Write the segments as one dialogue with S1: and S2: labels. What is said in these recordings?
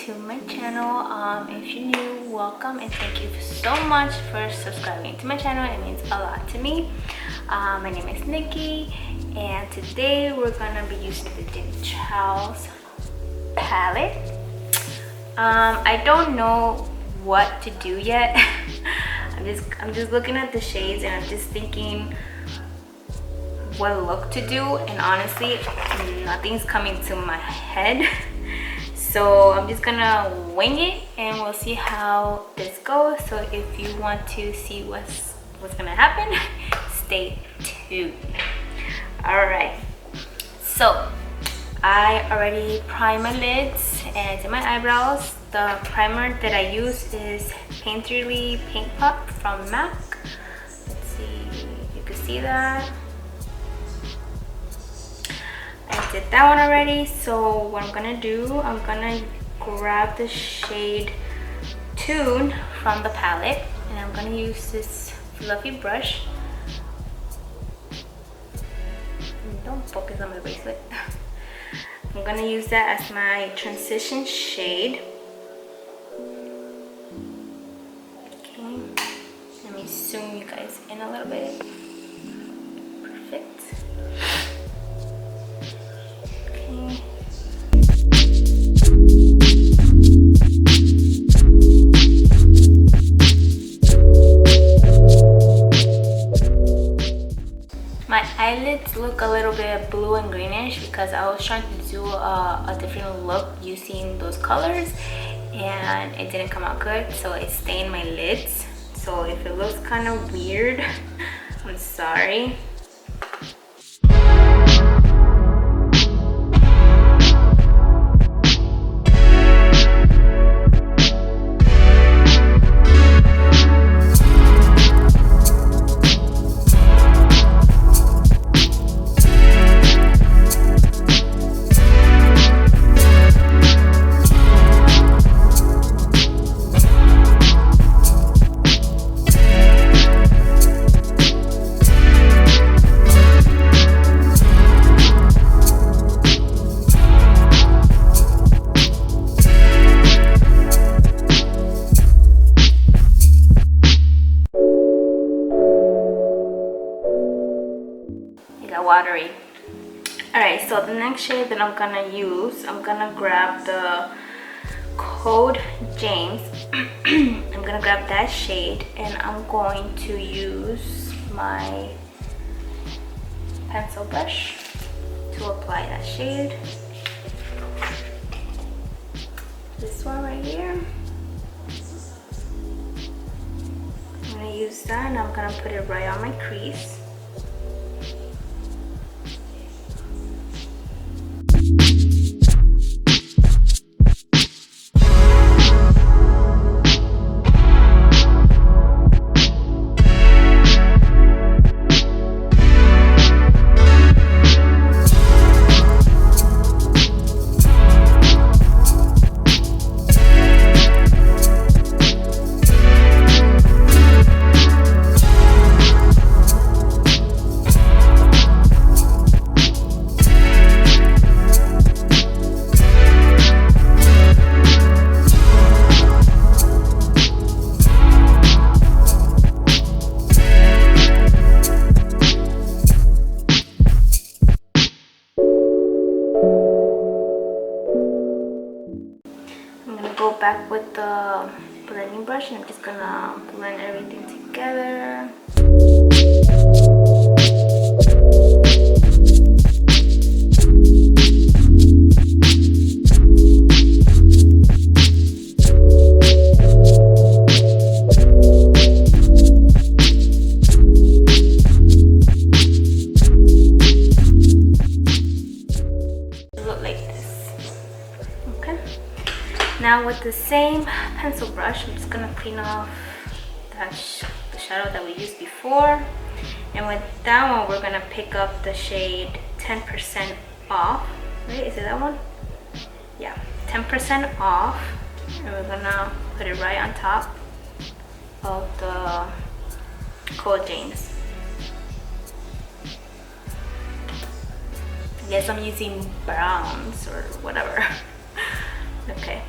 S1: to my channel. If you're new, welcome and thank you so much for subscribing to my channel. It means a lot to me. My name is Nikki and today we're gonna be using the Jim Charles palette. I don't know what to do yet. I'm just looking at the shades and I'm just thinking what look to do, and honestly nothing's coming to my head. So I'm just gonna wing it and we'll see how this goes. So if you want to see what's gonna happen, stay tuned. All right, so I already primed my lids and did my eyebrows. The primer that I use is Painterly Paint Pot from MAC. Let's see, you can see that. I did that one already. So what I'm gonna do, I'm gonna grab the shade Tune from the palette and I'm gonna use this fluffy brush. Don't focus on my bracelet. I'm gonna use that as my transition shade. Okay, let me zoom you guys in a little bit. Perfect. Okay. My eyelids look a little bit blue and greenish because I was trying to do a different look using those colors and it didn't come out good, so it stained my lids. So if it looks kind of weird, I'm sorry. Watery. Alright, so the next shade that I'm gonna use, I'm gonna grab the Code James. I'm gonna grab that shade and I'm going to use my pencil brush to apply that shade. This one right here. I'm gonna use that and I'm gonna put it right on my crease. Back with the blending brush and I'm just gonna blend everything together. Look like this. Okay. Now with the same pencil brush, I'm just gonna clean off the shadow that we used before. And with that one, we're gonna pick up the shade 10% off. Right, is it that one? Yeah, 10% off. And we're gonna put it right on top of the Code James. I guess I'm using browns or whatever. Okay,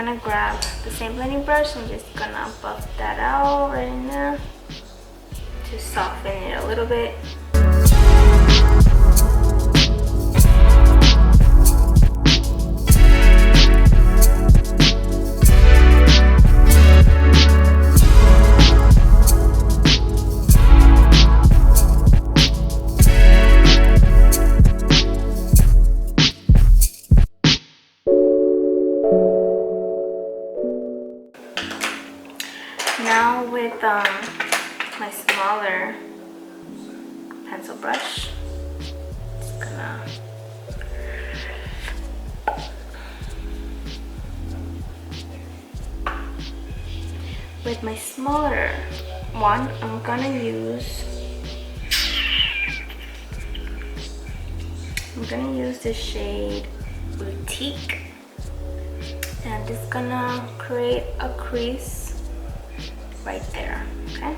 S1: gonna grab the same blending brush. I'm just gonna buff that out right in there to soften it a little bit. Now with my smaller pencil brush, just gonna with my smaller one, I'm gonna use the shade Boutique, and I'm just gonna create a crease right there, okay?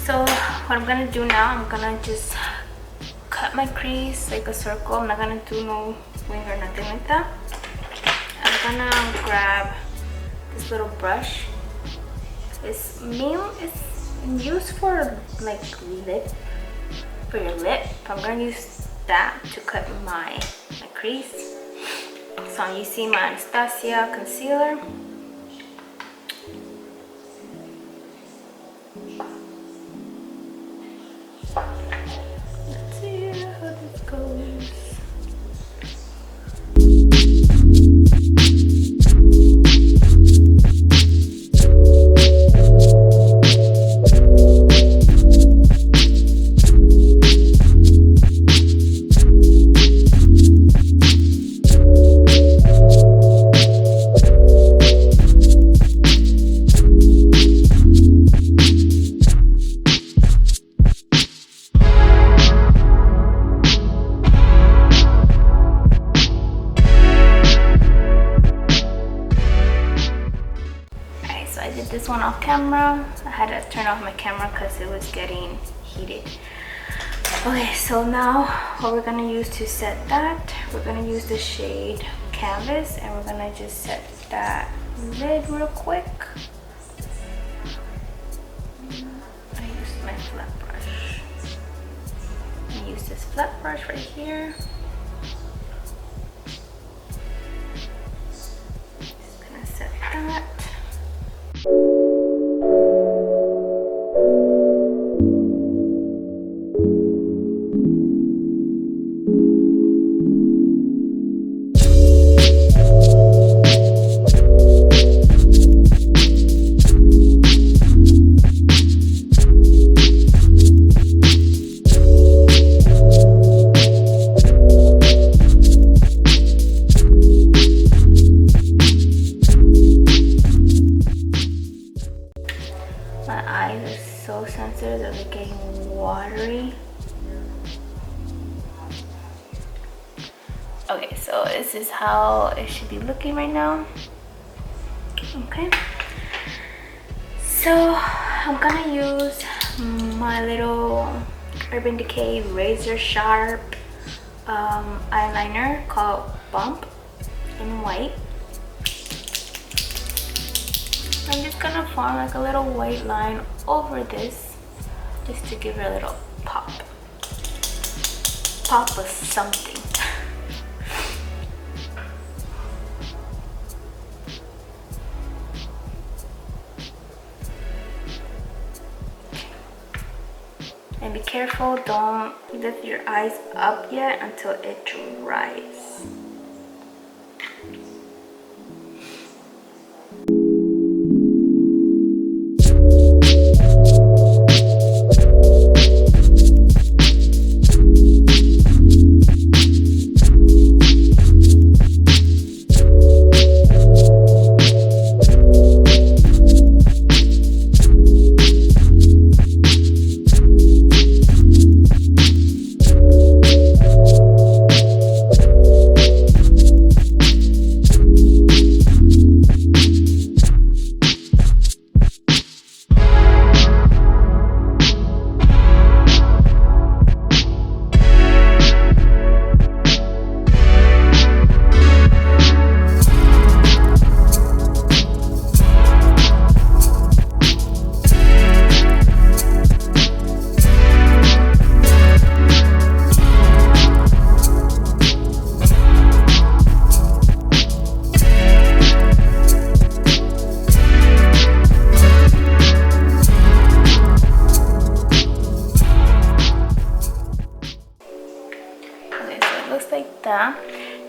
S1: So what I'm gonna do now, I'm gonna just cut my crease like a circle. I'm not gonna do no wing or nothing like that. I'm gonna grab this little brush. It's used for like for your lip. I'm gonna use that to cut my crease. So I'm using my Anastasia concealer. Let's see how this goes. This one off camera. I had to turn off my camera because it was getting heated. Okay, so now what we're gonna use to set that, we're gonna use the shade Canvas, and we're gonna just set that lid real quick. I use my flat brush. I use this flat brush right here. Just gonna set that. this is how it should be looking right now. Okay, so I'm gonna use my little Urban Decay razor sharp eyeliner called Bump in white. I'm just gonna form like a little white line over this just to give it a little pop of something. And be careful, don't lift your eyes up yet until it dries.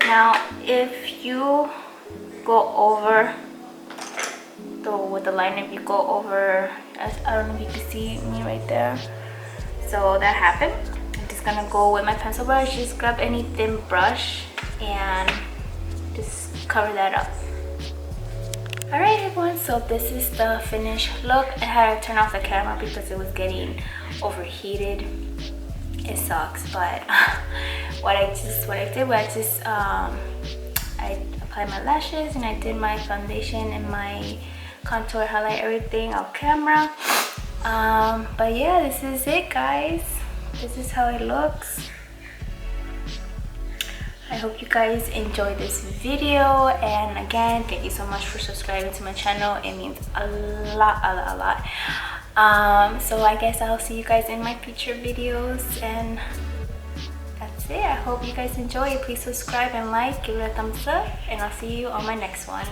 S1: Now if you go over with the line, if you go over, I don't know if you can see me right there, so that happened. I'm just gonna go with my pencil brush, just grab any thin brush and just cover that up. Alright everyone, so this is the finished look. I had to turn off the camera because it was getting overheated. It sucks, but what I applied my lashes and I did my foundation and my contour, highlight, everything off camera. But yeah, this is it guys. This is how it looks. I hope you guys enjoyed this video, and again, thank you so much for subscribing to my channel. It means a lot. So I guess I'll see you guys in my future videos, and that's it. I hope you guys enjoy. Please subscribe and like, give it a thumbs up, and I'll see you on my next one.